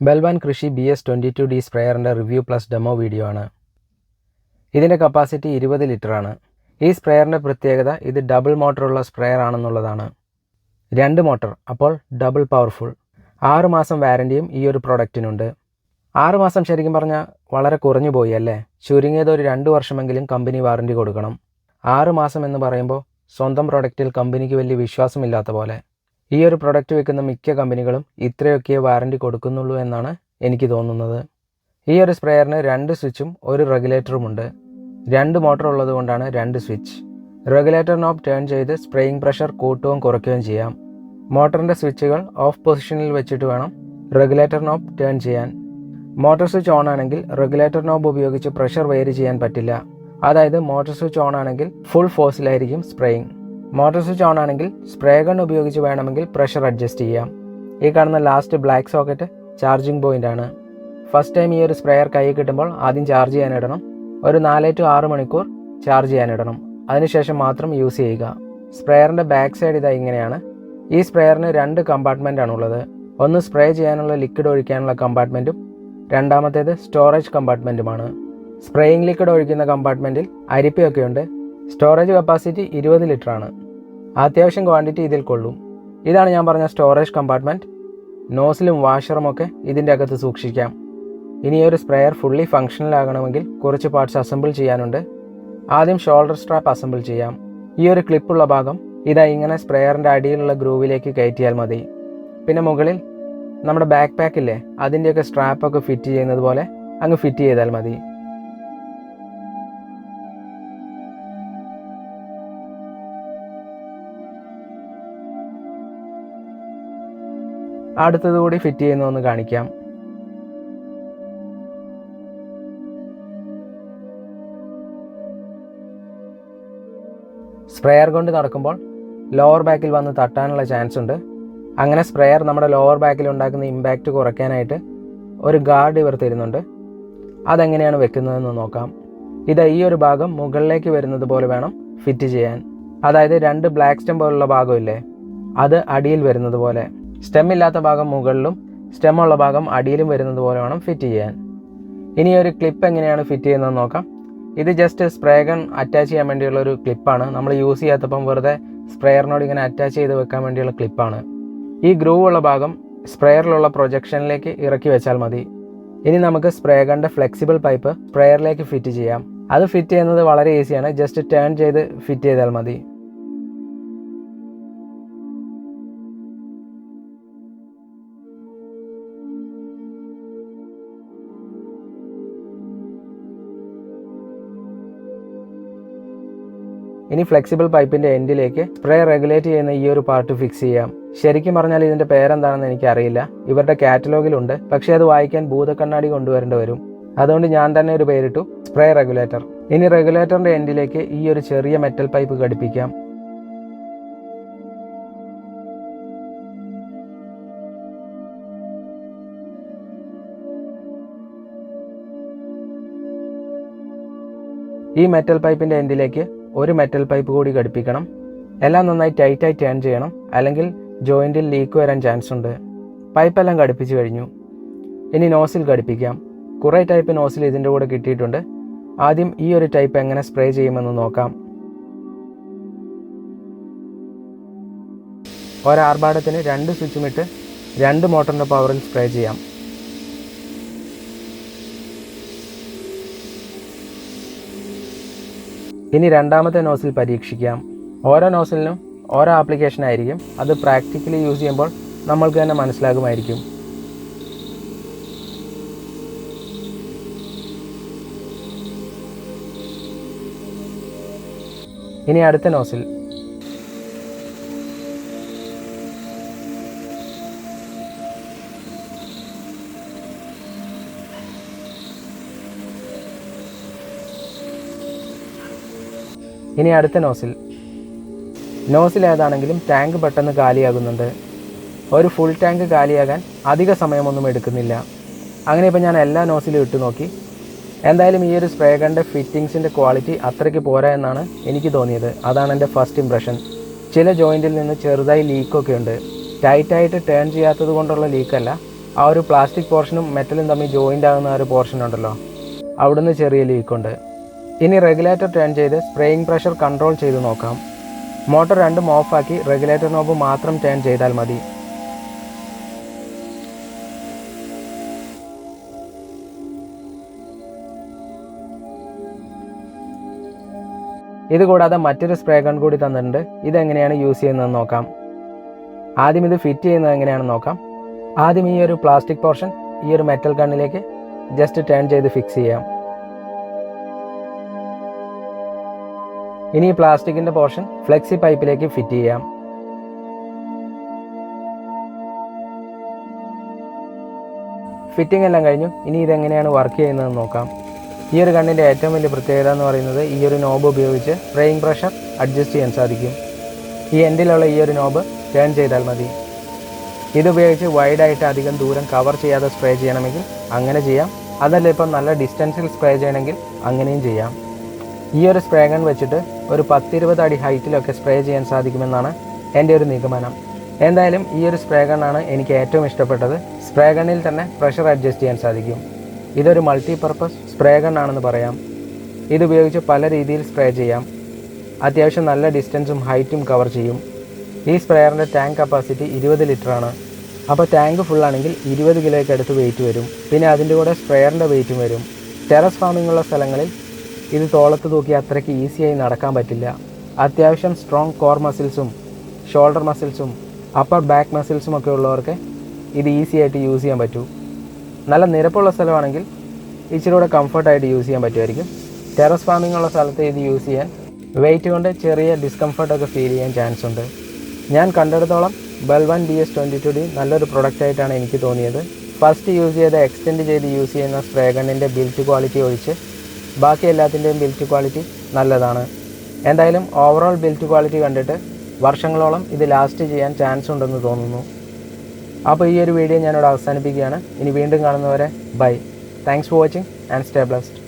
ബെൽവാൻ Krishi BS22D സ്പ്രേയറിൻ്റെ review plus demo video ആണ്. ഇതിൻ്റെ കപ്പാസിറ്റി 20 ലിറ്ററാണ്. ഈ സ്പ്രേയറിൻ്റെ പ്രത്യേകത ഇത് ഡബിൾ മോട്ടറുള്ള സ്പ്രേയർ ആണെന്നുള്ളതാണ്. 2 മോട്ടർ, അപ്പോൾ ഡബിൾ പവർഫുൾ. 6 മാസം വാറൻറ്റിയും ഈ ഒരു പ്രൊഡക്റ്റിനുണ്ട്. 6 മാസം ശരിക്കും പറഞ്ഞാൽ വളരെ കുറഞ്ഞു പോയി അല്ലേ? ചുരുങ്ങിയത് ഒരു 2 വർഷമെങ്കിലും കമ്പനി വാറൻറ്റി കൊടുക്കണം. 6 മാസം എന്ന് പറയുമ്പോൾ സ്വന്തം പ്രൊഡക്റ്റിൽ കമ്പനിക്ക് വലിയ വിശ്വാസമില്ലാത്ത പോലെ. ഈ ഒരു പ്രൊഡക്റ്റ് വെക്കുന്ന മിക്ക കമ്പനികളും ഇത്രയൊക്കെ വാറൻറ്റി കൊടുക്കുന്നുള്ളൂ എന്നാണ് എനിക്ക് തോന്നുന്നത്. ഈ ഒരു സ്പ്രേയറിന് 2 സ്വിച്ചും ഒരു റെഗുലേറ്ററുമുണ്ട്. 2 മോട്ടർ ഉള്ളത് കൊണ്ടാണ് 2 സ്വിച്ച്. റെഗുലേറ്റർ നോബ് ടേൺ ചെയ്ത് സ്പ്രേയിങ് പ്രഷർ കൂട്ടുകയും കുറയ്ക്കുകയും ചെയ്യാം. മോട്ടറിൻ്റെ സ്വിച്ചുകൾ ഓഫ് പൊസിഷനിൽ വെച്ചിട്ട് വേണം റെഗുലേറ്റർ നോബ് ടേൺ ചെയ്യാൻ. മോട്ടോർ സ്വിച്ച് ഓൺ ആണെങ്കിൽ റെഗുലേറ്റർ നോബ് ഉപയോഗിച്ച് പ്രഷർ വെയറി ചെയ്യാൻ പറ്റില്ല. അതായത് മോട്ടോർ സ്വിച്ച് ഓൺ ആണെങ്കിൽ ഫുൾ ഫോഴ്സിലായിരിക്കും സ്പ്രേയിങ്. മോട്ടോർ സ്വിച്ച് ഓൺ ആണെങ്കിൽ സ്പ്രേ ഗൺ ഉപയോഗിച്ച് വേണമെങ്കിൽ പ്രഷർ അഡ്ജസ്റ്റ് ചെയ്യാം. ഈ കാണുന്ന last black socket charging point ആണ്. ഫസ്റ്റ് ടൈം ഈ ഒരു സ്പ്രേയർ കൈ കിട്ടുമ്പോൾ ആദ്യം ചാർജ് ചെയ്യാനിടണം. ഒരു 4 to 6 മണിക്കൂർ ചാർജ് ചെയ്യാനിടണം. അതിനുശേഷം മാത്രം യൂസ് ചെയ്യുക. സ്പ്രേയറിൻ്റെ ബാക്ക് സൈഡ് ഇതാ ഇങ്ങനെയാണ്. ഈ സ്പ്രേയറിന് 2 കമ്പാർട്ട്മെൻ്റ് ആണുള്ളത്. ഒന്ന് സ്പ്രേ ചെയ്യാനുള്ള ലിക്വിഡ് ഒഴിക്കാനുള്ള കമ്പാർട്ട്മെൻറ്റും രണ്ടാമത്തേത് സ്റ്റോറേജ് കമ്പാർട്ട്മെൻറ്റുമാണ്. സ്പ്രേയിങ് ലിക്വിഡ് ഒഴിക്കുന്ന കമ്പാർട്ട്മെൻറ്റിൽ അരിപ്പയൊക്കെയുണ്ട്. Storage capacity 20 ലിറ്ററാണ്. അത്യാവശ്യം ക്വാണ്ടിറ്റി ഇതിൽ കൊള്ളും. ഇതാണ് ഞാൻ പറഞ്ഞ സ്റ്റോറേജ് കമ്പാർട്ട്മെൻറ്റ്. നോസിലും വാഷറും ഒക്കെ ഇതിൻ്റെ അകത്ത് സൂക്ഷിക്കാം. ഇനി ഒരു സ്പ്രേയർ ഫുള്ളി ഫങ്ഷണലാകണമെങ്കിൽ കുറച്ച് പാർട്സ് അസംബിൾ ചെയ്യാനുണ്ട്. ആദ്യം ഷോൾഡർ സ്ട്രാപ്പ് അസംബിൾ ചെയ്യാം. ഈ ഒരു ക്ലിപ്പുള്ള ഭാഗം ഇതാ ഇങ്ങനെ സ്പ്രേയറിൻ്റെ അടിയിലുള്ള ഗ്രൂവിലേക്ക് കയറ്റിയാൽ മതി. പിന്നെ മുകളിൽ നമ്മുടെ ബാക്ക് പാക്കില്ലേ, അതിൻ്റെയൊക്കെ സ്ട്രാപ്പൊക്കെ ഫിറ്റ് ചെയ്യുന്നത് പോലെ അങ്ങ് ഫിറ്റ് ചെയ്താൽ മതി. അടുത്തതുകൂടി ഫിറ്റ് ചെയ്യുന്നതൊന്ന് കാണിക്കാം. സ്പ്രേയർ കൊണ്ട് നടക്കുമ്പോൾ ലോവർ ബാക്കിൽ വന്ന് തട്ടാനുള്ള ചാൻസ് ഉണ്ട്. അങ്ങനെ സ്പ്രേയർ നമ്മുടെ ലോവർ ബാക്കിൽ ഉണ്ടാക്കുന്ന ഇമ്പാക്റ്റ് കുറയ്ക്കാനായിട്ട് ഒരു ഗാർഡ് ഇവർ തരുന്നുണ്ട്. അതെങ്ങനെയാണ് വെക്കുന്നതെന്ന് നോക്കാം. ഇത് ഈ ഒരു ഭാഗം മുകളിലേക്ക് വരുന്നത് പോലെ വേണം ഫിറ്റ് ചെയ്യാൻ. അതായത് 2 ബ്ലാക്ക് സ്റ്റെം പോലുള്ള ഭാഗമില്ലേ, അത് അടിയിൽ വരുന്നത് പോലെ. സ്റ്റെം ഇല്ലാത്ത ഭാഗം മുകളിലും സ്റ്റെമ്മുള്ള ഭാഗം അടിയിലും വരുന്നത് പോലെ വേണം ഫിറ്റ് ചെയ്യാൻ. ഇനി ഒരു ക്ലിപ്പ് എങ്ങനെയാണ് ഫിറ്റ് ചെയ്യുന്നതെന്ന് നോക്കാം. ഇത് ജസ്റ്റ് സ്പ്രേ ഗൺ അറ്റാച്ച് ചെയ്യാൻ വേണ്ടിയുള്ള ഒരു ക്ലിപ്പാണ്. നമ്മൾ യൂസ് ചെയ്യാത്തപ്പം വെറുതെ സ്പ്രേയറിനോട് ഇങ്ങനെ അറ്റാച്ച് ചെയ്ത് വെക്കാൻ വേണ്ടിയുള്ള ക്ലിപ്പാണ്. ഈ ഗ്രൂവ് ഉള്ള ഭാഗം സ്പ്രേയറിലുള്ള പ്രൊജക്ഷനിലേക്ക് ഇറക്കി വെച്ചാൽ മതി. ഇനി നമുക്ക് സ്പ്രേ ഗണിൻ്റെ ഫ്ലെക്സിബിൾ പൈപ്പ് സ്പ്രേയറിലേക്ക് ഫിറ്റ് ചെയ്യാം. അത് ഫിറ്റ് ചെയ്യുന്നത് വളരെ ഈസിയാണ്. ജസ്റ്റ് ടേൺ ചെയ്ത് ഫിറ്റ് ചെയ്താൽ മതി. ഇനി ഫ്ലെക്സിബിൾ പൈപ്പിൻ്റെ എൻഡിലേക്ക് സ്പ്രേ റെഗുലേറ്റ് ചെയ്യുന്ന ഈ ഒരു പാർട്ട് ഫിക്സ് ചെയ്യാം. ശരിക്കും പറഞ്ഞാൽ ഇതിൻ്റെ പേരെന്താണെന്ന് എനിക്കറിയില്ല. ഇവരുടെ കാറ്റലോഗിലുണ്ട്, പക്ഷേ അത് വായിക്കാൻ ഭൂതക്കണ്ണാടി കൊണ്ടുവരേണ്ടി വരും. അതുകൊണ്ട് ഞാൻ തന്നെ ഒരു പേരിട്ടു, സ്പ്രേ റെഗുലേറ്റർ. ഇനി റെഗുലേറ്ററിൻ്റെ എൻഡിലേക്ക് ഈ ഒരു ചെറിയ മെറ്റൽ പൈപ്പ് ഘടിപ്പിക്കാം. ഈ മെറ്റൽ പൈപ്പിൻ്റെ എൻഡിലേക്ക് ഒരു മെറ്റൽ പൈപ്പ് കൂടി ഘടിപ്പിക്കണം. എല്ലാം നന്നായി ടൈറ്റായി ടേൺ ചെയ്യണം, അല്ലെങ്കിൽ ജോയിൻറ്റിൽ ലീക്ക് വരാൻ ചാൻസ് ഉണ്ട്. പൈപ്പെല്ലാം ഘടിപ്പിച്ച് കഴിഞ്ഞു. ഇനി നോസിൽ ഘടിപ്പിക്കാം. കുറേ ടൈപ്പ് നോസിൽ ഇതിൻ്റെ കൂടെ കിട്ടിയിട്ടുണ്ട്. ആദ്യം ഈ ഒരു ടൈപ്പ് എങ്ങനെ സ്പ്രേ ചെയ്യുമെന്ന് നോക്കാം. ഒരാർഭാടത്തിന് 2 സ്വിച്ചുമിട്ട് 2 മോട്ടറിൻ്റെ പവറിൽ സ്പ്രേ ചെയ്യാം. ഇനി രണ്ടാമത്തെ നോസിൽ പരീക്ഷിക്കാം. ഓരോ നോസിലിനും ഓരോ ആപ്ലിക്കേഷൻ ആയിരിക്കും. അത് പ്രാക്ടിക്കലി യൂസ് ചെയ്യുമ്പോൾ നമ്മൾക്ക് തന്നെ മനസ്സിലാകുമായിരിക്കും. ഇനി അടുത്ത നോസിൽ. ഇനി അടുത്ത നോസിൽ. നോസിൽ ഏതാണെങ്കിലും ടാങ്ക് പെട്ടെന്ന് കാലിയാകുന്നുണ്ട്. ഒരു ഫുൾ ടാങ്ക് കാലിയാകാൻ അധിക സമയമൊന്നും എടുക്കുന്നില്ല. അങ്ങനെ ഇപ്പോൾ ഞാൻ എല്ലാ നോസിലും ഇട്ട് നോക്കി. എന്തായാലും ഈ ഒരു സ്പ്രേ ഗണിൻ്റെ ഫിറ്റിങ്സിൻ്റെ ക്വാളിറ്റി അത്രയ്ക്ക് പോരാ എന്നാണ് എനിക്ക് തോന്നിയത്. അതാണ് എൻ്റെ ഫസ്റ്റ് ഇംപ്രഷൻ. ചില ജോയിൻറ്റിൽ നിന്ന് ചെറുതായി ലീക്കൊക്കെ ഉണ്ട്. ടൈറ്റായിട്ട് ടേൺ ചെയ്യാത്തത് കൊണ്ടുള്ള ലീക്കല്ല, ആ ഒരു പ്ലാസ്റ്റിക് പോർഷനും മെറ്റലും തമ്മിൽ ജോയിൻ്റ് ആകുന്ന ഒരു പോർഷൻ ഉണ്ടല്ലോ, അവിടുന്ന് ചെറിയ ലീക്കുണ്ട്. ഇനി റെഗുലേറ്റർ ടേൺ ചെയ്ത് സ്പ്രേയിങ് പ്രഷർ കൺട്രോൾ ചെയ്ത് നോക്കാം. മോട്ടർ രണ്ടും ഓഫാക്കി റെഗുലേറ്റർ നോബ് മാത്രം ടേൺ ചെയ്താൽ മതി. ഇതുകൂടാതെ മറ്റൊരു സ്പ്രേ ഗൺ കൂടി തന്നിട്ടുണ്ട്. ഇതെങ്ങനെയാണ് യൂസ് ചെയ്യുന്നതെന്ന് നോക്കാം. ആദ്യം ഇത് ഫിറ്റ് ചെയ്യുന്നത് എങ്ങനെയാണെന്ന് നോക്കാം. ആദ്യം ഈ ഒരു പ്ലാസ്റ്റിക് പോർഷൻ ഈ ഒരു മെറ്റൽ ഗണ്ണിലേക്ക് ജസ്റ്റ് ടേൺ ചെയ്ത് ഫിക്സ് ചെയ്യാം. ഇനി ഈ പ്ലാസ്റ്റിക്കിൻ്റെ പോർഷൻ ഫ്ലെക്സി പൈപ്പിലേക്ക് ഫിറ്റ് ചെയ്യാം. ഫിറ്റിംഗ് എല്ലാം കഴിഞ്ഞു. ഇനി ഇതെങ്ങനെയാണ് വർക്ക് ചെയ്യുന്നതെന്ന് നോക്കാം. ഈ ഒരു ഗണ്ണിൻ്റെ ഏറ്റവും വലിയ പ്രത്യേകത എന്ന് പറയുന്നത് ഈ ഒരു നോബ് ഉപയോഗിച്ച് സ്പ്രേയിങ് പ്രഷർ അഡ്ജസ്റ്റ് ചെയ്യാൻ സാധിക്കും. ഈ എൻഡിലുള്ള ഈ ഒരു നോബ് ടേൺ ചെയ്താൽ മതി. ഇതുപയോഗിച്ച് വൈഡായിട്ട് അധികം ദൂരം കവർ ചെയ്യാതെ സ്പ്രേ ചെയ്യണമെങ്കിൽ അങ്ങനെ ചെയ്യാം. അതല്ല ഇപ്പം നല്ല ഡിസ്റ്റൻസിൽ സ്പ്രേ ചെയ്യണമെങ്കിൽ അങ്ങനെയും ചെയ്യാം. ഈ ഒരു സ്പ്രേ ഗൺ വെച്ചിട്ട് ഒരു 10-20 അടി ഹൈറ്റിലൊക്കെ സ്പ്രേ ചെയ്യാൻ സാധിക്കുമെന്നാണ് എൻ്റെ ഒരു നിഗമനം. എന്തായാലും ഈ ഒരു സ്പ്രേ ഗണ്ണാണ് എനിക്ക് ഏറ്റവും ഇഷ്ടപ്പെട്ടത്. സ്പ്രേ ഗണ്ണിൽ തന്നെ പ്രഷർ അഡ്ജസ്റ്റ് ചെയ്യാൻ സാധിക്കും. ഇതൊരു മൾട്ടിപർപ്പസ് സ്പ്രേ ഗണ്ണാണെന്ന് പറയാം. ഇതുപയോഗിച്ച് പല രീതിയിൽ സ്പ്രേ ചെയ്യാം. അത്യാവശ്യം നല്ല ഡിസ്റ്റൻസും ഹൈറ്റും കവർ ചെയ്യും. ഈ സ്പ്രേയറിൻ്റെ ടാങ്ക് കപ്പാസിറ്റി 20 ലിറ്ററാണ്. അപ്പോൾ ടാങ്ക് ഫുള്ളാണെങ്കിൽ 20 കിലോയ്ക്ക് അടുത്ത് വെയിറ്റ് വരും. പിന്നെ അതിൻ്റെ കൂടെ സ്പ്രേയറിൻ്റെ വെയിറ്റും വരും. ടെറസ് ഫാമിംഗ് ഉള്ള സ്ഥലങ്ങളിൽ ഇത് തോളത്ത് തൂക്കി അത്രയ്ക്ക് ഈസിയായി നടക്കാൻ പറ്റില്ല. അത്യാവശ്യം സ്ട്രോങ് കോർ മസിൽസും ഷോൾഡർ മസിൽസും അപ്പർ ബാക്ക് മസിൽസും ഒക്കെ ഉള്ളവർക്ക് ഇത് ഈസി ആയിട്ട് യൂസ് ചെയ്യാൻ പറ്റൂ. നല്ല നിരപ്പുള്ള സ്ഥലമാണെങ്കിൽ ഇച്ചിരി കൂടെ കംഫർട്ടായിട്ട് യൂസ് ചെയ്യാൻ പറ്റുമായിരിക്കും. ടെറസ് ഫാമിംഗ് ഉള്ള സ്ഥലത്ത് ഇത് യൂസ് ചെയ്യാൻ വെയിറ്റ് കൊണ്ട് ചെറിയ ഡിസ്കംഫർട്ടൊക്കെ ഫീൽ ചെയ്യാൻ ചാൻസ് ഉണ്ട്. ഞാൻ കണ്ടെടുത്തോളം ബൽവാൻ DS22D നല്ലൊരു പ്രൊഡക്റ്റായിട്ടാണ് എനിക്ക് തോന്നിയത്. ഫസ്റ്റ് യൂസ് ചെയ്ത് എക്സ്റ്റെൻഡ് ചെയ്ത് യൂസ് ചെയ്യുന്ന സ്പ്രേ ഗണ്ണിൻ്റെ ബിൽറ്റ് ക്വാളിറ്റി ഒഴിച്ച് ബാക്കി എല്ലാത്തിൻ്റെയും ബിൽറ്റ് ക്വാളിറ്റി നല്ലതാണ്. എന്തായാലും ഓവറോൾ ബിൽറ്റ് ക്വാളിറ്റി കണ്ടിട്ട് വർഷങ്ങളോളം ഇത് ലാസ്റ്റ് ചെയ്യാൻ ചാൻസ് ഉണ്ടെന്ന് തോന്നുന്നു. അപ്പോൾ ഈ ഒരു വീഡിയോ ഞാനിവിടെ അവസാനിപ്പിക്കുകയാണ്. ഇനി വീണ്ടും കാണുന്നവരെ bye. Thanks for watching and stay blessed.